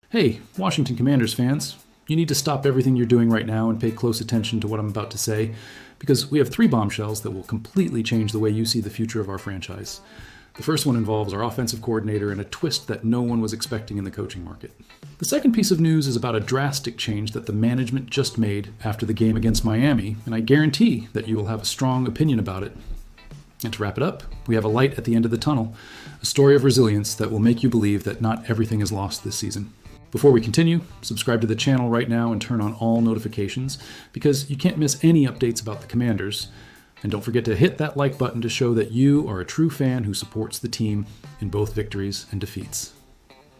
Hey, Washington Commanders fans, you need to stop everything you're doing right now and pay close attention to what I'm about to say, because we have three bombshells that will completely change the way you see the future of our franchise. The first one involves our offensive coordinator and a twist that no one was expecting in the coaching market. The second piece of news is about a drastic change that the management just made after the game against Miami, and I guarantee that you will have a strong opinion about it. And to wrap it up, we have a light at the end of the tunnel, a story of resilience that will make you believe that not everything is lost this season. Before we continue, subscribe to the channel right now and turn on all notifications, because you can't miss any updates about the Commanders. And don't forget to hit that like button to show that you are a true fan who supports the team in both victories and defeats.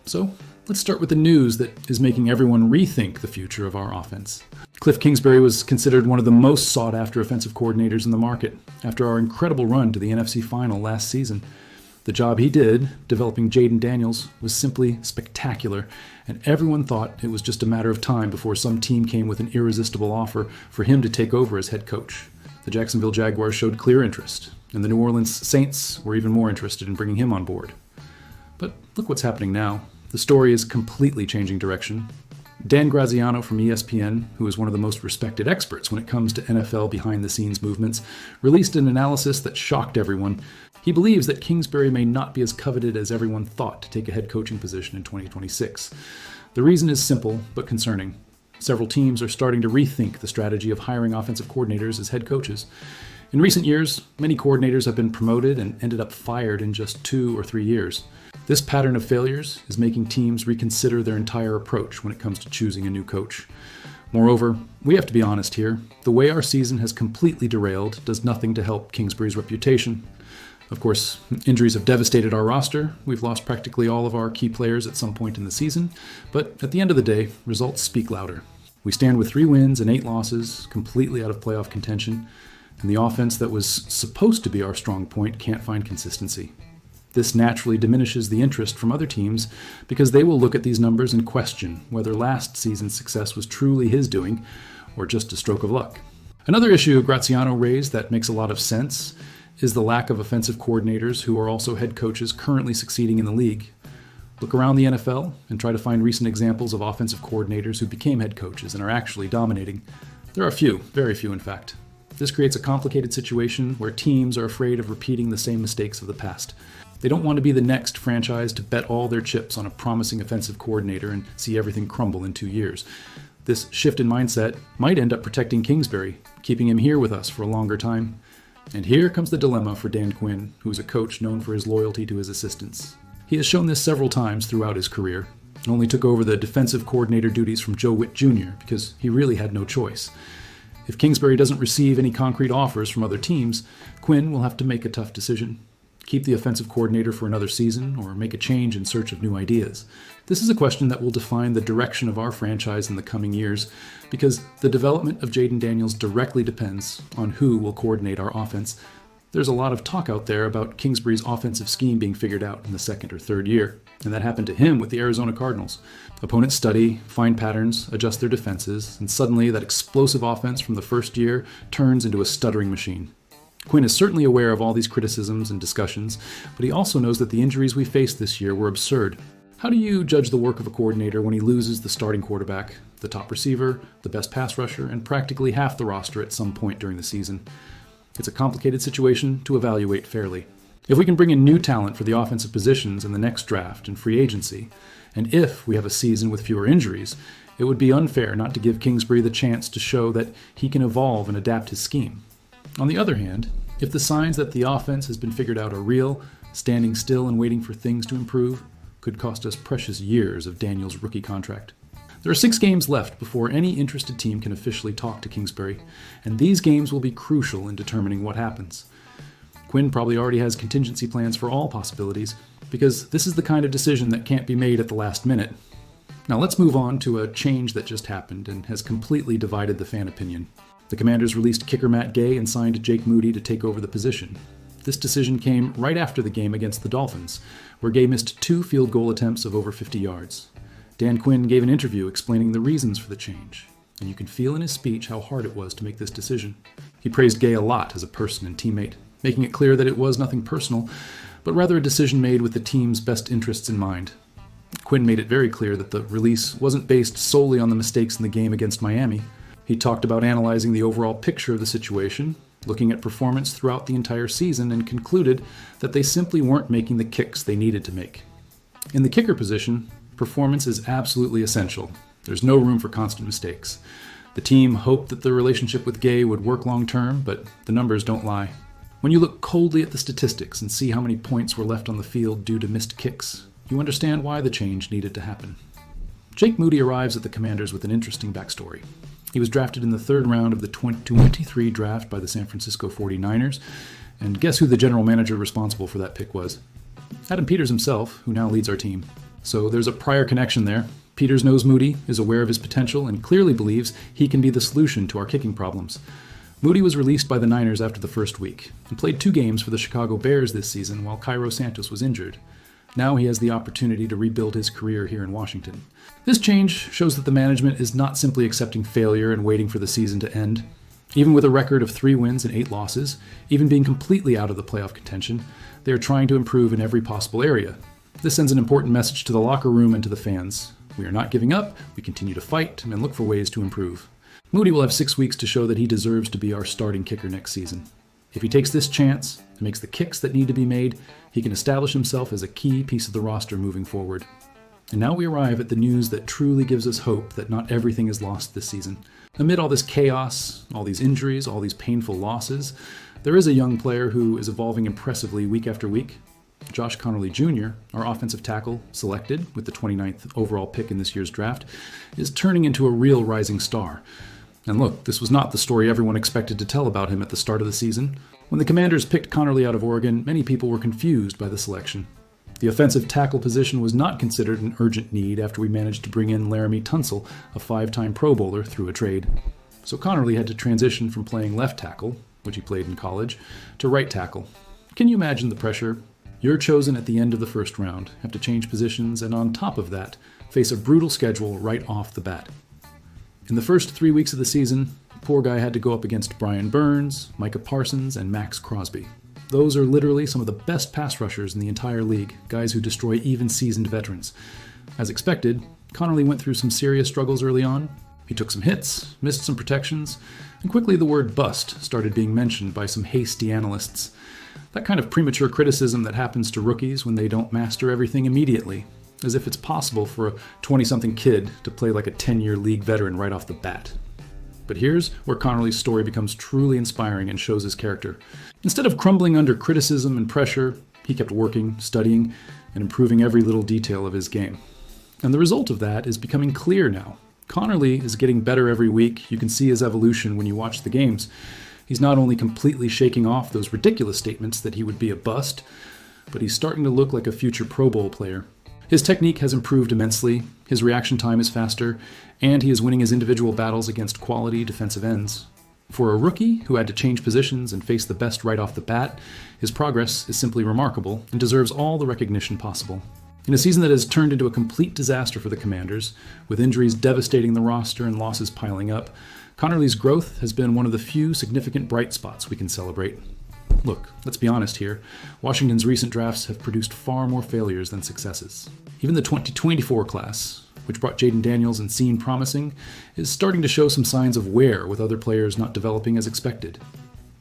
So, let's start with the news that is making everyone rethink the future of our offense. Kliff Kingsbury was considered one of the most sought-after offensive coordinators in the market after our incredible run to the NFC Final last season. The job he did, developing Jaden Daniels, was simply spectacular, and everyone thought it was just a matter of time before some team came with an irresistible offer for him to take over as head coach. The Jacksonville Jaguars showed clear interest, and the New Orleans Saints were even more interested in bringing him on board. But look what's happening now. The story is completely changing direction. Dan Graziano from ESPN, who is one of the most respected experts when it comes to NFL behind-the-scenes movements, released an analysis that shocked everyone. He believes that Kingsbury may not be as coveted as everyone thought to take a head coaching position in 2026. The reason is simple but concerning. Several teams are starting to rethink the strategy of hiring offensive coordinators as head coaches. In recent years, many coordinators have been promoted and ended up fired in just 2 or 3 years. This pattern of failures is making teams reconsider their entire approach when it comes to choosing a new coach. Moreover, we have to be honest here. The way our season has completely derailed does nothing to help Kingsbury's reputation. Of course, injuries have devastated our roster. We've lost practically all of our key players at some point in the season. But at the end of the day, results speak louder. We stand with 3 wins and 8 losses, completely out of playoff contention, and the offense that was supposed to be our strong point can't find consistency. This naturally diminishes the interest from other teams because they will look at these numbers and question whether last season's success was truly his doing or just a stroke of luck. Another issue Graziano raised that makes a lot of sense is the lack of offensive coordinators who are also head coaches currently succeeding in the league. Look around the NFL and try to find recent examples of offensive coordinators who became head coaches and are actually dominating. There are few, very few in fact. This creates a complicated situation where teams are afraid of repeating the same mistakes of the past. They don't want to be the next franchise to bet all their chips on a promising offensive coordinator and see everything crumble in 2 years. This shift in mindset might end up protecting Kingsbury, keeping him here with us for a longer time. And here comes the dilemma for Dan Quinn, who is a coach known for his loyalty to his assistants. He has shown this several times throughout his career, and only took over the defensive coordinator duties from Joe Witt Jr. because he really had no choice. If Kingsbury doesn't receive any concrete offers from other teams, Quinn will have to make a tough decision. Keep the offensive coordinator for another season, or make a change in search of new ideas? This is a question that will define the direction of our franchise in the coming years, because the development of Jaden Daniels directly depends on who will coordinate our offense. There's a lot of talk out there about Kingsbury's offensive scheme being figured out in the 2nd or 3rd year, and that happened to him with the Arizona Cardinals. Opponents study, find patterns, adjust their defenses, and suddenly that explosive offense from the first year turns into a stuttering machine. Quinn is certainly aware of all these criticisms and discussions, but he also knows that the injuries we faced this year were absurd. How do you judge the work of a coordinator when he loses the starting quarterback, the top receiver, the best pass rusher, and practically half the roster at some point during the season? It's a complicated situation to evaluate fairly. If we can bring in new talent for the offensive positions in the next draft and free agency, and if we have a season with fewer injuries, it would be unfair not to give Kingsbury the chance to show that he can evolve and adapt his scheme. On the other hand, if the signs that the offense has been figured out are real, standing still and waiting for things to improve could cost us precious years of Daniel's rookie contract. There are 6 games left before any interested team can officially talk to Kingsbury, and these games will be crucial in determining what happens. Quinn probably already has contingency plans for all possibilities, because this is the kind of decision that can't be made at the last minute. Now let's move on to a change that just happened and has completely divided the fan opinion. The Commanders released kicker Matt Gay and signed Jake Moody to take over the position. This decision came right after the game against the Dolphins, where Gay missed 2 field goal attempts of over 50 yards. Dan Quinn gave an interview explaining the reasons for the change, and you can feel in his speech how hard it was to make this decision. He praised Gay a lot as a person and teammate, making it clear that it was nothing personal, but rather a decision made with the team's best interests in mind. Quinn made it very clear that the release wasn't based solely on the mistakes in the game against Miami. He talked about analyzing the overall picture of the situation, looking at performance throughout the entire season, and concluded that they simply weren't making the kicks they needed to make. In the kicker position, performance is absolutely essential. There's no room for constant mistakes. The team hoped that the relationship with Gay would work long term, but the numbers don't lie. When you look coldly at the statistics and see how many points were left on the field due to missed kicks, you understand why the change needed to happen. Jake Moody arrives at the Commanders with an interesting backstory. He was drafted in the third round of the 2023 draft by the San Francisco 49ers, and guess who the general manager responsible for that pick was? Adam Peters himself, who now leads our team. So there's a prior connection there. Peters knows Moody, is aware of his potential, and clearly believes he can be the solution to our kicking problems. Moody was released by the Niners after the first week, and played 2 games for the Chicago Bears this season while Cairo Santos was injured. Now he has the opportunity to rebuild his career here in Washington. This change shows that the management is not simply accepting failure and waiting for the season to end. Even with a record of 3 wins and 8 losses, even being completely out of the playoff contention, they are trying to improve in every possible area. This sends an important message to the locker room and to the fans. We are not giving up, we continue to fight and look for ways to improve. Moody will have 6 weeks to show that he deserves to be our starting kicker next season. If he takes this chance and makes the kicks that need to be made, he can establish himself as a key piece of the roster moving forward. And now we arrive at the news that truly gives us hope that not everything is lost this season. Amid all this chaos, all these injuries, all these painful losses, there is a young player who is evolving impressively week after week. Josh Connerly Jr., our offensive tackle, selected with the 29th overall pick in this year's draft, is turning into a real rising star. And look, this was not the story everyone expected to tell about him at the start of the season. When the Commanders picked Connerly out of Oregon, many people were confused by the selection. The offensive tackle position was not considered an urgent need after we managed to bring in Laramie Tunsil, a 5-time Pro Bowler, through a trade. So Connerly had to transition from playing left tackle, which he played in college, to right tackle. Can you imagine the pressure? You're chosen at the end of the first round, have to change positions, and on top of that, face a brutal schedule right off the bat. In the first 3 weeks of the season, the poor guy had to go up against Brian Burns, Micah Parsons, and Max Crosby. Those are literally some of the best pass rushers in the entire league, guys who destroy even seasoned veterans. As expected, Connerly went through some serious struggles early on. He took some hits, missed some protections, and quickly the word bust started being mentioned by some hasty analysts. That kind of premature criticism that happens to rookies when they don't master everything immediately, as if it's possible for a 20-something kid to play like a 10-year league veteran right off the bat. But here's where Connerly's story becomes truly inspiring and shows his character. Instead of crumbling under criticism and pressure, he kept working, studying, and improving every little detail of his game. And the result of that is becoming clear now. Connerly is getting better every week. You can see his evolution when you watch the games. He's not only completely shaking off those ridiculous statements that he would be a bust, but he's starting to look like a future Pro Bowl player. His technique has improved immensely, his reaction time is faster, and he is winning his individual battles against quality defensive ends. For a rookie who had to change positions and face the best right off the bat, his progress is simply remarkable and deserves all the recognition possible. In a season that has turned into a complete disaster for the Commanders, with injuries devastating the roster and losses piling up, Connerly's growth has been one of the few significant bright spots we can celebrate. Look, let's be honest here. Washington's recent drafts have produced far more failures than successes. Even the 2024 class, which brought Jaden Daniels and seemed promising, is starting to show some signs of wear with other players not developing as expected.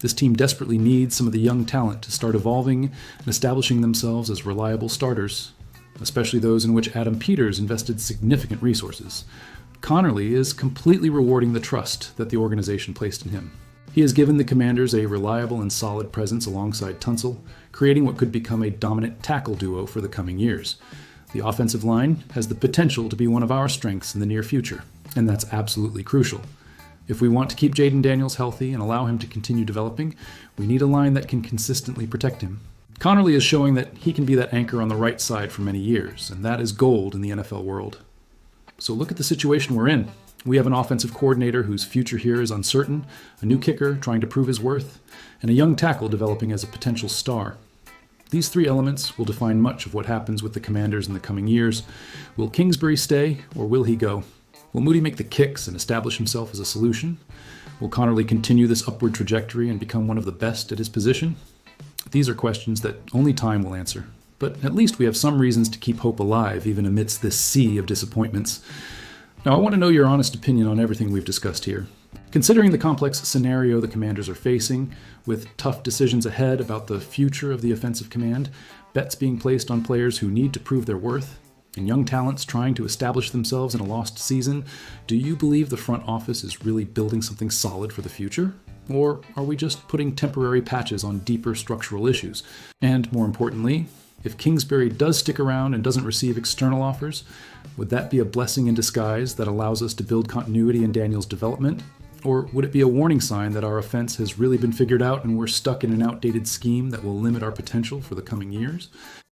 This team desperately needs some of the young talent to start evolving and establishing themselves as reliable starters, especially those in which Adam Peters invested significant resources. Connerly is completely rewarding the trust that the organization placed in him. He has given the Commanders a reliable and solid presence alongside Tunsil, creating what could become a dominant tackle duo for the coming years. The offensive line has the potential to be one of our strengths in the near future, and that's absolutely crucial. If we want to keep Jaden Daniels healthy and allow him to continue developing, we need a line that can consistently protect him. Connerly is showing that he can be that anchor on the right side for many years, and that is gold in the NFL world. So look at the situation we're in. We have an offensive coordinator whose future here is uncertain, a new kicker trying to prove his worth, and a young tackle developing as a potential star. These 3 elements will define much of what happens with the Commanders in the coming years. Will Kingsbury stay, or will he go? Will Moody make the kicks and establish himself as a solution? Will Connerly continue this upward trajectory and become one of the best at his position? These are questions that only time will answer. but at least we have some reasons to keep hope alive, even amidst this sea of disappointments. Now, I want to know your honest opinion on everything we've discussed here. Considering the complex scenario the Commanders are facing, with tough decisions ahead about the future of the offensive command, bets being placed on players who need to prove their worth, and young talents trying to establish themselves in a lost season, do you believe the front office is really building something solid for the future? Or are we just putting temporary patches on deeper structural issues? And more importantly, if Kingsbury does stick around and doesn't receive external offers, would that be a blessing in disguise that allows us to build continuity in Daniel's development? Or would it be a warning sign that our offense has really been figured out and we're stuck in an outdated scheme that will limit our potential for the coming years?